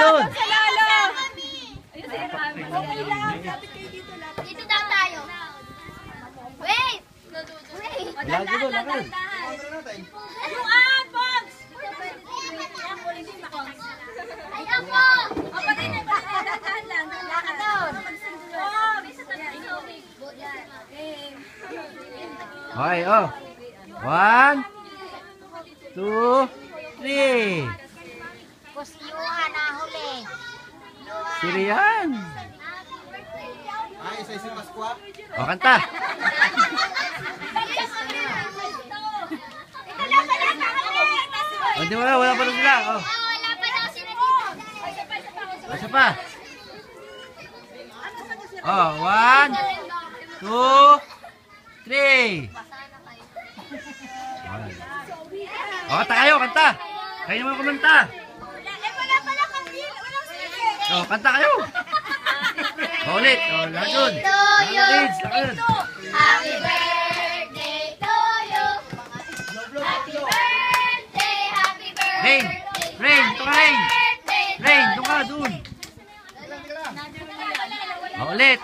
doon. Okay lang. Lapit kayo dito. Dito daw tayo. Wait! Lagi doon, lagi. Anuan, Pogs! Ayan po! Okay, oh. 1, 2, 3. Kusyuhan na huli. Sirian. Ay, isa si Pasqua. O, kanta. O, di wala pa rin sila. O, Wala pa daw sila dito. isa pa. O, 1, 2, 3. O, kanta kayo, kanta. Kayo naman kumanta. Wala pala kandil. Walang sige. O, kanta kayo. O, ulit. O, lahat dun. Kids, lahat. Happy birthday to you. Happy birthday, happy birthday. Rain, Rain, ito ka, Rain. Rain, ito ka, dun. O, ulit.